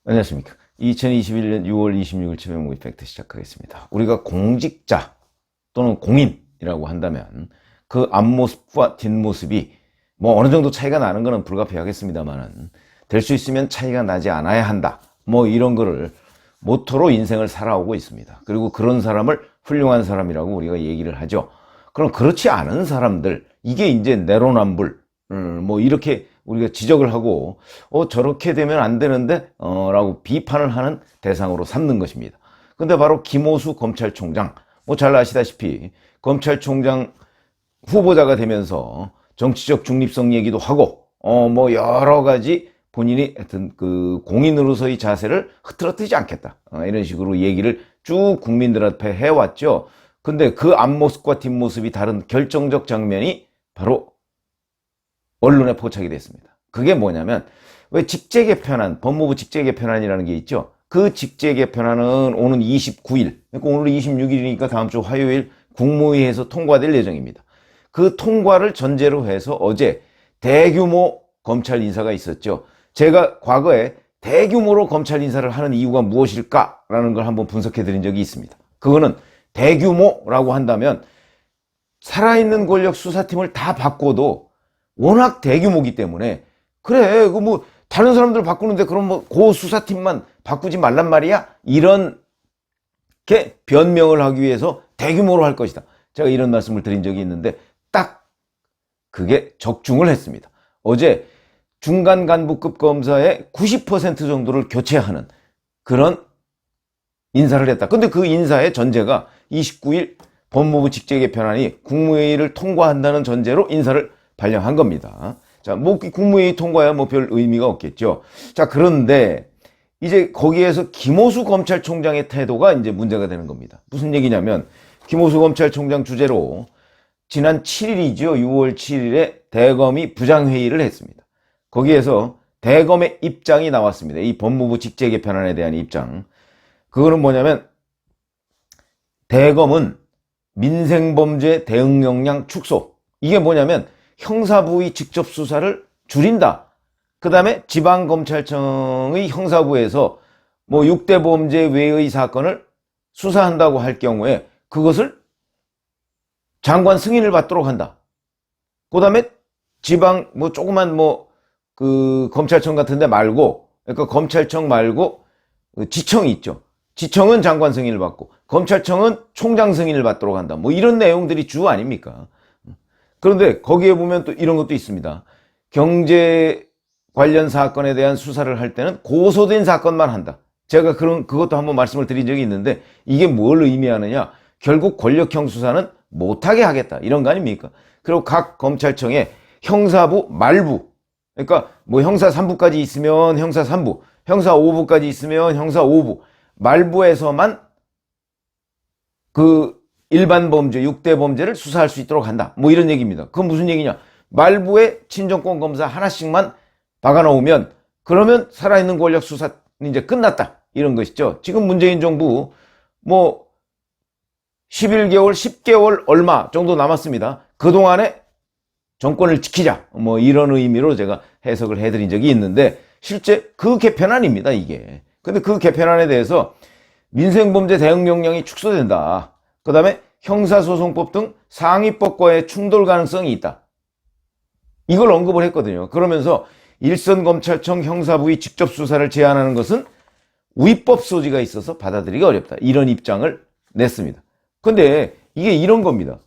안녕하십니까. 2021년 6월 26일 최명무 이펙트 시작하겠습니다. 우리가 공직자 또는 공인이라고 한다면 그 앞모습과 뒷모습이 뭐 어느 정도 차이가 나는 것은 불가피하겠습니다만은 될 수 있으면 차이가 나지 않아야 한다. 뭐 이런 거를 모토로 인생을 살아오고 있습니다. 그리고 그런 사람을 훌륭한 사람이라고 우리가 얘기를 하죠. 그럼 그렇지 않은 사람들, 이게 이제 내로남불, 뭐 이렇게 우리가 지적을 하고 저렇게 되면 안 되는데 라고 비판을 하는 대상으로 삼는 것입니다. 근데 바로 김호수 검찰총장, 뭐 잘 아시다시피 검찰총장 후보자가 되면서 정치적 중립성 얘기도 하고 뭐 여러 가지 본인이 하여튼 그 공인으로서의 자세를 흐트러뜨리지 않겠다, 이런 식으로 얘기를 쭉 국민들 앞에 해왔죠. 근데 그 앞모습과 뒷모습이 다른 결정적 장면이 바로 언론에 포착이 됐습니다. 그게 뭐냐면, 왜 직제 개편안, 법무부 직제 개편안이라는 게 있죠. 그 직제 개편안은 오는 29일, 그러니까 오늘 26일이니까 다음 주 화요일 국무회의에서 통과될 예정입니다. 그 통과를 전제로 해서 어제 대규모 검찰 인사가 있었죠. 제가 과거에 대규모로 검찰 인사를 하는 이유가 무엇일까라는 걸 한번 분석해 드린 적이 있습니다. 그거는 대규모라고 한다면 살아있는 권력 수사팀을 다 바꿔도 워낙 대규모기 때문에, 그래 그 뭐 다른 사람들 바꾸는데 그럼 뭐 그 수사팀만 바꾸지 말란 말이야, 이런 게 변명을 하기 위해서 대규모로 할 것이다, 제가 이런 말씀을 드린 적이 있는데 딱 그게 적중을 했습니다. 어제 중간 간부급 검사의 90% 정도를 교체하는 그런 인사를 했다. 근데 그 인사의 전제가 29일 법무부 직제 개편안이 국무회의를 통과한다는 전제로 인사를 발령한 겁니다. 자, 뭐 국무회의 통과야 뭐 별 의미가 없겠죠. 자, 그런데 이제 거기에서 김호수 검찰총장의 태도가 이제 문제가 되는 겁니다. 무슨 얘기냐면, 김호수 검찰총장 주재로 지난 7일이죠. 6월 7일에 대검이 부장회의를 했습니다. 거기에서 대검의 입장이 나왔습니다. 이 법무부 직제 개편안에 대한 입장. 그거는 뭐냐면, 대검은 민생범죄 대응 역량 축소. 이게 뭐냐면 형사부의 직접 수사를 줄인다. 그 다음에 지방검찰청의 형사부에서 뭐 6대 범죄 외의 사건을 수사한다고 할 경우에 그것을 장관 승인을 받도록 한다. 그 다음에 지방 뭐 조그만 뭐 그 검찰청 같은 데 말고, 그러니까 검찰청 말고 지청이 있죠. 지청은 장관 승인을 받고 검찰청은 총장 승인을 받도록 한다. 뭐 이런 내용들이 주 아닙니까? 그런데 거기에 보면 또 이런 것도 있습니다. 경제 관련 사건에 대한 수사를 할 때는 고소된 사건만 한다. 제가 그것도 한번 말씀을 드린 적이 있는데, 이게 뭘 의미하느냐? 결국 권력형 수사는 못하게 하겠다, 이런 거 아닙니까? 그리고 각 검찰청에 형사부, 말부, 그러니까 뭐 형사 3부까지 있으면 형사 3부, 형사 5부까지 있으면 형사 5부, 말부에서만 그 일반 범죄, 6대 범죄를 수사할 수 있도록 한다. 뭐 이런 얘기입니다. 그건 무슨 얘기냐? 말부에 친정권 검사 하나씩만 박아놓으면 그러면 살아있는 권력 수사 이제 끝났다, 이런 것이죠. 지금 문재인 정부 뭐 11개월, 10개월 얼마 정도 남았습니다. 그동안에 정권을 지키자, 뭐 이런 의미로 제가 해석을 해드린 적이 있는데, 실제 그 개편안입니다, 이게. 근데 그 개편안에 대해서 민생범죄 대응 역량이 축소된다. 그 다음에 형사소송법 등 상위법과의 충돌 가능성이 있다. 이걸 언급을 했거든요. 그러면서 일선검찰청 형사부의 직접 수사를 제한하는 것은 위법 소지가 있어서 받아들이기 어렵다, 이런 입장을 냈습니다. 근데 이게 이런 겁니다.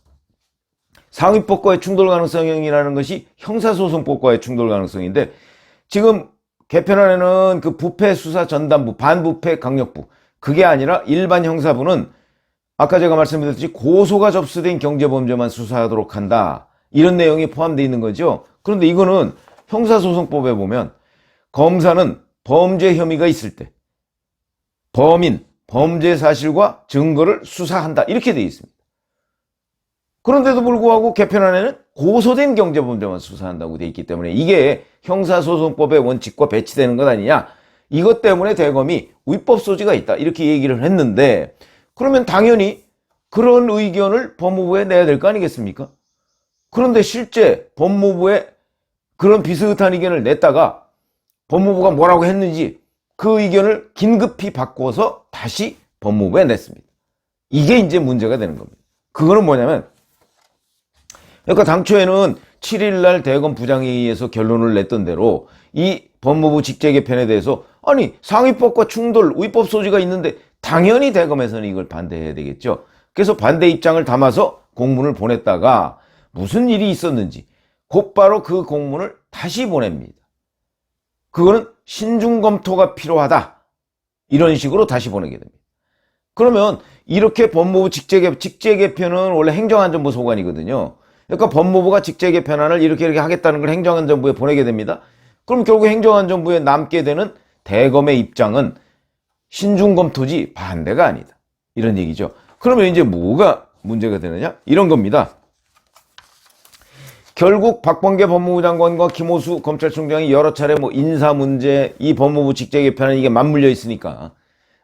상위법과의 충돌 가능성이라는 것이 형사소송법과의 충돌 가능성인데, 지금 개편안에는 그 부패수사전담부, 반부패 강력부, 그게 아니라 일반 형사부는 아까 제가 말씀드렸듯이 고소가 접수된 경제범죄만 수사하도록 한다, 이런 내용이 포함되어 있는 거죠. 그런데 이거는 형사소송법에 보면 검사는 범죄 혐의가 있을 때 범인, 범죄 사실과 증거를 수사한다, 이렇게 되어 있습니다. 그런데도 불구하고 개편안에는 고소된 경제범죄만 수사한다고 되어 있기 때문에 이게 형사소송법의 원칙과 배치되는 것 아니냐, 이것 때문에 대검이 위법 소지가 있다, 이렇게 얘기를 했는데, 그러면 당연히 그런 의견을 법무부에 내야 될 거 아니겠습니까? 그런데 실제 법무부에 그런 비슷한 의견을 냈다가 법무부가 뭐라고 했는지 그 의견을 긴급히 바꿔서 다시 법무부에 냈습니다. 이게 이제 문제가 되는 겁니다. 그거는 뭐냐면, 그러니까 당초에는 7일날 대검 부장회의에서 결론을 냈던 대로 이 법무부 직제 개편에 대해서 아니 상위법과 충돌, 위법 소지가 있는데 당연히 대검에서는 이걸 반대해야 되겠죠. 그래서 반대 입장을 담아서 공문을 보냈다가 무슨 일이 있었는지 곧바로 그 공문을 다시 보냅니다. 그거는 신중 검토가 필요하다. 이런 식으로 다시 보내게 됩니다. 그러면 이렇게 법무부 직제 개편은 원래 행정안전부 소관이거든요. 그러니까 법무부가 직제 개편안을 이렇게 하겠다는 걸 행정안전부에 보내게 됩니다. 그럼 결국 행정안전부에 남게 되는 대검의 입장은 신중검토지 반대가 아니다. 이런 얘기죠. 그러면 이제 뭐가 문제가 되느냐? 이런 겁니다. 결국 박범계 법무부 장관과 김호수 검찰총장이 여러 차례 인사 문제, 이 법무부 직제 개편은 이게 맞물려 있으니까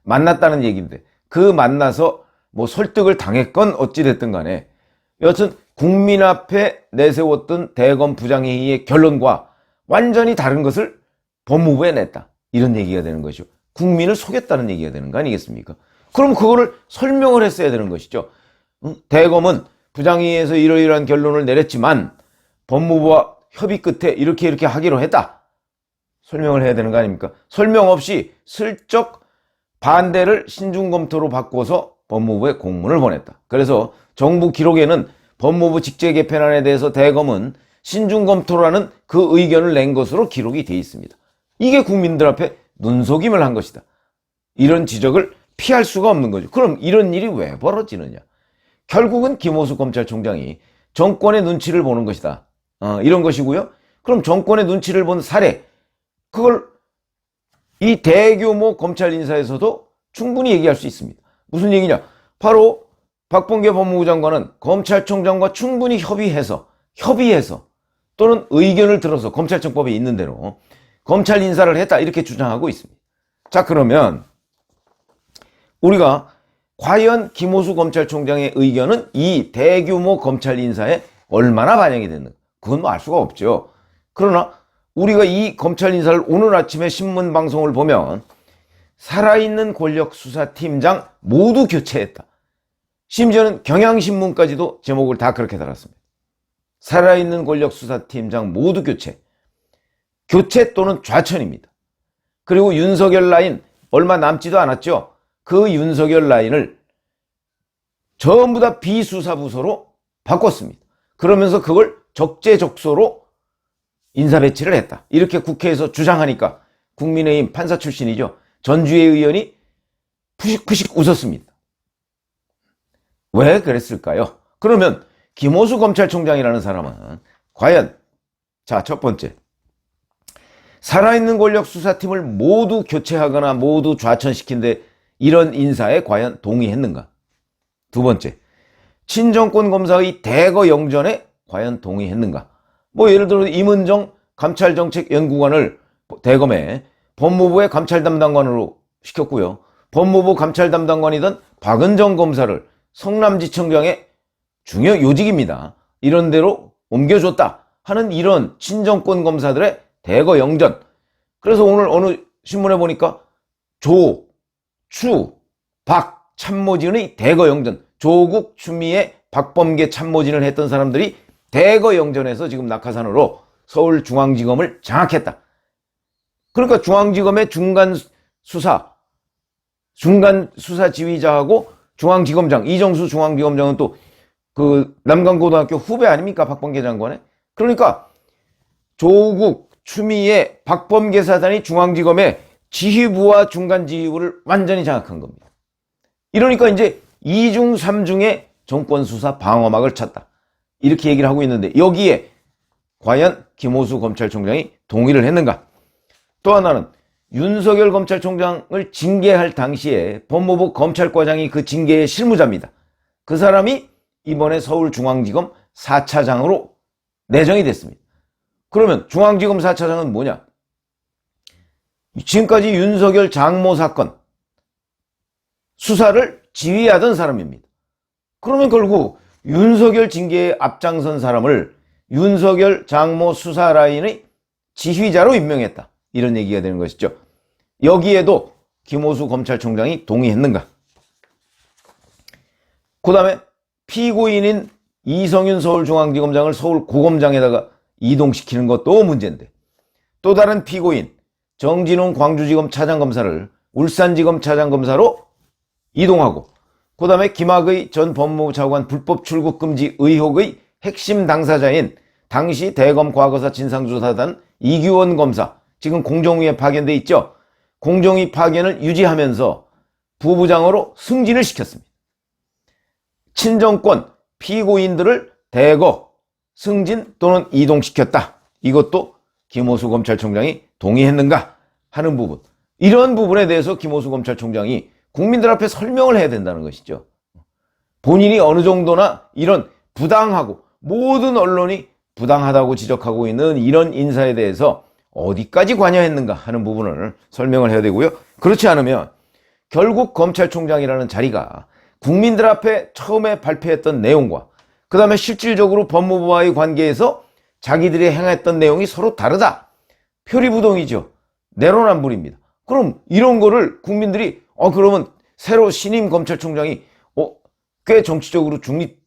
만났다는 얘기인데, 그 만나서 설득을 당했건 어찌됐든 간에 여튼 국민 앞에 내세웠던 대검 부장회의의 결론과 완전히 다른 것을 법무부에 냈다. 이런 얘기가 되는 것이죠. 국민을 속였다는 얘기가 되는 거 아니겠습니까? 그럼 그거를 설명을 했어야 되는 것이죠. 대검은 부장회의에서 이러이러한 결론을 내렸지만 법무부와 협의 끝에 이렇게 하기로 했다. 설명을 해야 되는 거 아닙니까? 설명 없이 슬쩍 반대를 신중검토로 바꿔서 법무부에 공문을 보냈다. 그래서 정부 기록에는 법무부 직제 개편안에 대해서 대검은 신중검토라는 그 의견을 낸 것으로 기록이 되어 있습니다. 이게 국민들 앞에 눈속임을 한 것이다. 이런 지적을 피할 수가 없는 거죠. 그럼 이런 일이 왜 벌어지느냐? 결국은 김호수 검찰총장이 정권의 눈치를 보는 것이다. 이런 것이고요. 그럼 정권의 눈치를 본 사례, 그걸 이 대규모 검찰 인사에서도 충분히 얘기할 수 있습니다. 무슨 얘기냐? 바로 박범계 법무부 장관은 검찰총장과 충분히 협의해서 또는 의견을 들어서 검찰청법에 있는 대로 검찰 인사를 했다, 이렇게 주장하고 있습니다. 자, 그러면 우리가 과연 김호수 검찰총장의 의견은 이 대규모 검찰 인사에 얼마나 반영이 됐는가? 그건 알 수가 없죠. 그러나 우리가 이 검찰 인사를 오늘 아침에 신문 방송을 보면 살아있는 권력수사팀장 모두 교체했다. 심지어는 경향신문까지도 제목을 다 그렇게 달았습니다. 살아있는 권력수사팀장 모두 교체. 교체 또는 좌천입니다. 그리고 윤석열 라인 얼마 남지도 않았죠. 그 윤석열 라인을 전부 다 비수사부서로 바꿨습니다. 그러면서 그걸 적재적소로 인사 배치를 했다. 이렇게 국회에서 주장하니까 국민의힘 판사 출신이죠. 전주의 의원이 푸식푸식 웃었습니다. 왜 그랬을까요? 그러면 김호수 검찰총장이라는 사람은 과연, 자, 첫 번째, 살아있는 권력 수사팀을 모두 교체하거나 모두 좌천시킨데 이런 인사에 과연 동의했는가? 두 번째, 친정권 검사의 대거 영전에 과연 동의했는가? 예를 들어 임은정 감찰정책연구관을 대검에 법무부의 감찰 담당관으로 시켰고요. 법무부 감찰 담당관이던 박은정 검사를 성남지청장의 중요 요직입니다. 이런 데로 옮겨줬다 하는 이런 친정권 검사들의 대거 영전. 그래서 오늘 어느 신문에 보니까 조, 추, 박 참모진의 대거 영전, 조국, 추미애, 박범계 참모진을 했던 사람들이 대거 영전에서 지금 낙하산으로 서울중앙지검을 장악했다. 그러니까 중앙지검의 중간 수사 지휘자하고 중앙지검장, 이정수 중앙지검장은 또 그 남강고등학교 후배 아닙니까? 박범계 장관의. 그러니까 조국, 추미애, 박범계 사단이 중앙지검의 지휘부와 중간지휘부를 완전히 장악한 겁니다. 이러니까 이제 2중, 3중의 정권수사 방어막을 쳤다. 이렇게 얘기를 하고 있는데 여기에 과연 김호수 검찰총장이 동의를 했는가? 또 하나는 윤석열 검찰총장을 징계할 당시에 법무부 검찰과장이 그 징계의 실무자입니다. 그 사람이 이번에 서울중앙지검 4차장으로 내정이 됐습니다. 그러면 중앙지검 4차장은 뭐냐? 지금까지 윤석열 장모 사건 수사를 지휘하던 사람입니다. 그러면 결국 윤석열 징계에 앞장선 사람을 윤석열 장모 수사 라인의 지휘자로 임명했다. 이런 얘기가 되는 것이죠. 여기에도 김호수 검찰총장이 동의했는가? 그 다음에 피고인인 이성윤 서울중앙지검장을 서울고검장에다가 이동시키는 것도 문제인데, 또 다른 피고인 정진웅 광주지검 차장검사를 울산지검 차장검사로 이동하고, 그 다음에 김학의 전 법무부 차관 불법 출국 금지 의혹의 핵심 당사자인 당시 대검 과거사 진상조사단 이규원 검사, 지금 공정위에 파견돼 있죠. 공정위 파견을 유지하면서 부부장으로 승진을 시켰습니다. 친정권 피고인들을 대거 승진 또는 이동시켰다. 이것도 김호수 검찰총장이 동의했는가 하는 부분. 이런 부분에 대해서 김호수 검찰총장이 국민들 앞에 설명을 해야 된다는 것이죠. 본인이 어느 정도나 이런 부당하고, 모든 언론이 부당하다고 지적하고 있는 이런 인사에 대해서 어디까지 관여했는가 하는 부분을 설명을 해야 되고요. 그렇지 않으면 결국 검찰총장이라는 자리가 국민들 앞에 처음에 발표했던 내용과 그 다음에 실질적으로 법무부와의 관계에서 자기들이 행했던 내용이 서로 다르다. 표리부동이죠. 내로남불입니다. 그럼 이런 거를 국민들이 그러면 새로 신임 검찰총장이 꽤 정치적으로 중립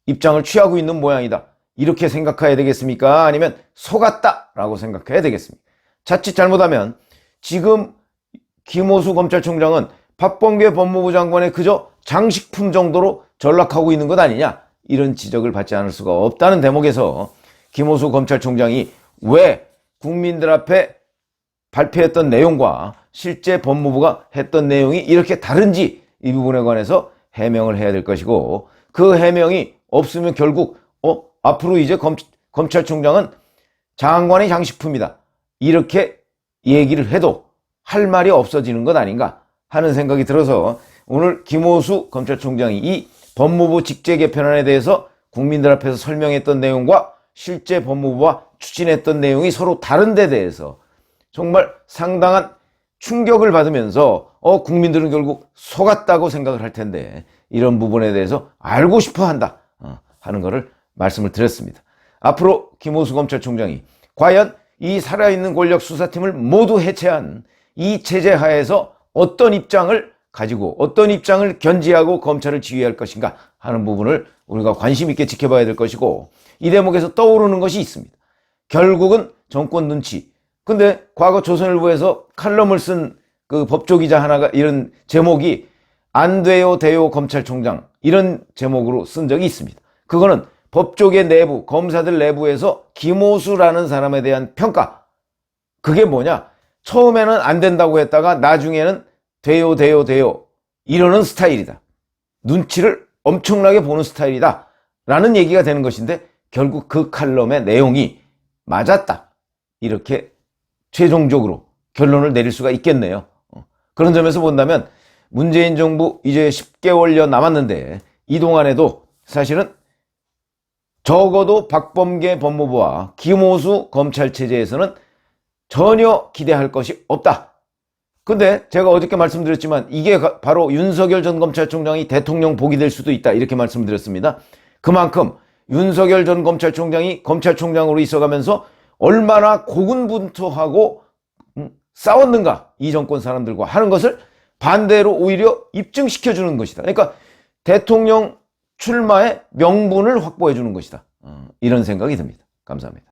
입장을 취하고 있는 모양이다. 이렇게 생각해야 되겠습니까? 아니면 속았다라고 생각해야 되겠습니까? 자칫 잘못하면 지금 김호수 검찰총장은 박범계 법무부 장관의 그저 장식품 정도로 전락하고 있는 것 아니냐, 이런 지적을 받지 않을 수가 없다는 대목에서 김호수 검찰총장이 왜 국민들 앞에 발표했던 내용과 실제 법무부가 했던 내용이 이렇게 다른지, 이 부분에 관해서 해명을 해야 될 것이고, 그 해명이 없으면 결국 앞으로 이제 검찰총장은 장관의 장식품이다, 이렇게 얘기를 해도 할 말이 없어지는 것 아닌가 하는 생각이 들어서, 오늘 김호수 검찰총장이 이 법무부 직제 개편안에 대해서 국민들 앞에서 설명했던 내용과 실제 법무부와 추진했던 내용이 서로 다른 데 대해서 정말 상당한 충격을 받으면서 국민들은 결국 속았다고 생각을 할 텐데, 이런 부분에 대해서 알고 싶어 한다 하는 것을 말씀을 드렸습니다. 앞으로 김호수 검찰총장이 과연 이 살아있는 권력 수사팀을 모두 해체한 이 체제 하에서 어떤 입장을 가지고 어떤 입장을 견지하고 검찰을 지휘할 것인가 하는 부분을 우리가 관심 있게 지켜봐야 될 것이고, 이 대목에서 떠오르는 것이 있습니다. 결국은 정권 눈치. 근데 과거 조선일보에서 칼럼을 쓴 그 법조기자 하나가 이런 제목이 안 돼요 돼요 검찰총장, 이런 제목으로 쓴 적이 있습니다. 그거는 법조계 내부, 검사들 내부에서 김호수라는 사람에 대한 평가. 그게 뭐냐? 처음에는 안 된다고 했다가 나중에는 돼요 돼요 돼요 이러는 스타일이다. 눈치를 엄청나게 보는 스타일이다 라는 얘기가 되는 것인데, 결국 그 칼럼의 내용이 맞았다, 이렇게 최종적으로 결론을 내릴 수가 있겠네요. 그런 점에서 본다면 문재인 정부 이제 10개월여 남았는데, 이 동안에도 사실은 적어도 박범계 법무부와 김호수 검찰체제에서는 전혀 기대할 것이 없다. 근데 제가 어저께 말씀드렸지만 이게 바로 윤석열 전 검찰총장이 대통령 복이 될 수도 있다, 이렇게 말씀드렸습니다. 그만큼 윤석열 전 검찰총장이 검찰총장으로 있어가면서 얼마나 고군분투하고 싸웠는가, 이 정권 사람들과 하는 것을 반대로 오히려 입증시켜주는 것이다. 그러니까 대통령 출마의 명분을 확보해 주는 것이다. 이런 생각이 듭니다. 감사합니다.